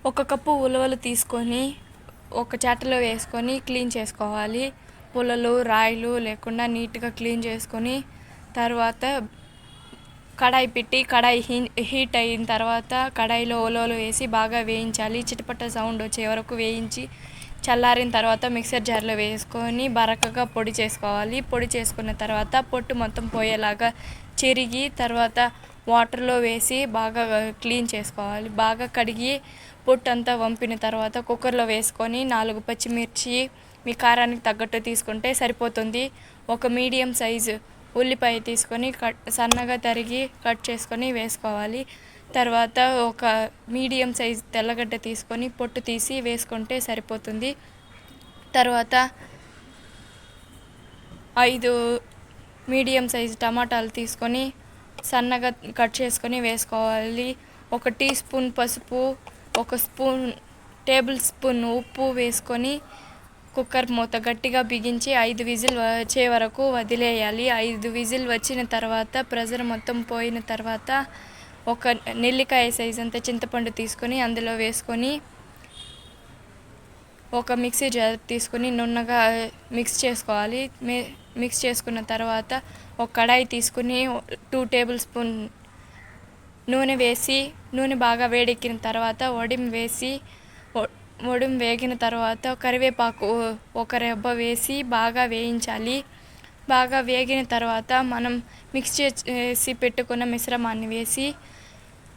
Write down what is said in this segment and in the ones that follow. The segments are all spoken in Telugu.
ఒక కప్పు ఉలవలు తీసుకొని ఒక చాటలో వేసుకొని క్లీన్ చేసుకోవాలి. పుల్లలు రాయిలు లేకుండా నీట్గా క్లీన్ చేసుకొని తర్వాత కడాయి పెట్టి కడాయి హీట్ అయిన తర్వాత కడాయిలో ఉలవలు వేసి బాగా వేయించాలి. చిటపట సౌండ్ వచ్చే వరకు వేయించి చల్లారిన తర్వాత మిక్సర్ జార్లో వేసుకొని బరకగా పొడి చేసుకోవాలి. పొడి చేసుకున్న తర్వాత పొట్టు మొత్తం పోయేలాగా చెరిగి తర్వాత వాటర్లో వేసి బాగా క్లీన్ చేసుకోవాలి. బాగా కడిగి పొట్టు అంతా వంపిన తర్వాత కుక్కర్లో వేసుకొని 4 పచ్చిమిర్చి మీ కారానికి తగ్గట్టు తీసుకుంటే సరిపోతుంది. ఒక మీడియం సైజు ఉల్లిపాయ తీసుకొని సన్నగా తరిగి కట్ చేసుకొని వేసుకోవాలి. తర్వాత ఒక మీడియం సైజు తెల్లగడ్డ తీసుకొని పొట్టు తీసి వేసుకుంటే సరిపోతుంది. తర్వాత 5 మీడియం సైజు టమాటాలు తీసుకొని సన్నగా కట్ చేసుకొని వేసుకోవాలి. 1 టీ స్పూన్ పసుపు, 1 టేబుల్ స్పూన్ ఉప్పు వేసుకొని కుక్కర్ మూత గట్టిగా బిగించి 5 విజిల్ వచ్చే వరకు వదిలేయాలి. 5 విజిల్ వచ్చిన తర్వాత ప్రెజర్ మొత్తం పోయిన తర్వాత ఒక నెల్లికాయ సైజ్ అంత చింతపండు తీసుకొని అందులో వేసుకొని ఒక మిక్సీ జార్ తీసుకొని నున్నగా మిక్స్ చేసుకోవాలి. మిక్స్ చేసుకున్న తర్వాత ఒక కడాయి తీసుకుని 2 టేబుల్ స్పూన్ నూనె వేసి నూనె బాగా వేడెక్కిన తర్వాత వడిం వేగిన తర్వాత కరివేపాకు ఒక రెబ్బ వేసి బాగా వేయించాలి. బాగా వేగిన తర్వాత మనం మిక్స్ చేసి పెట్టుకున్న మిశ్రమాన్ని వేసి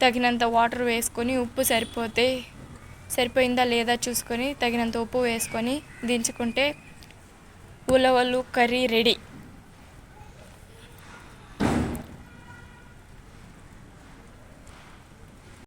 తగినంత వాటర్ వేసుకొని ఉప్పు సరిపోయిందా లేదా చూసుకొని తగినంత ఉప్పు వేసుకొని దించుకుంటే ఉలవలు కర్రీ రెడీ.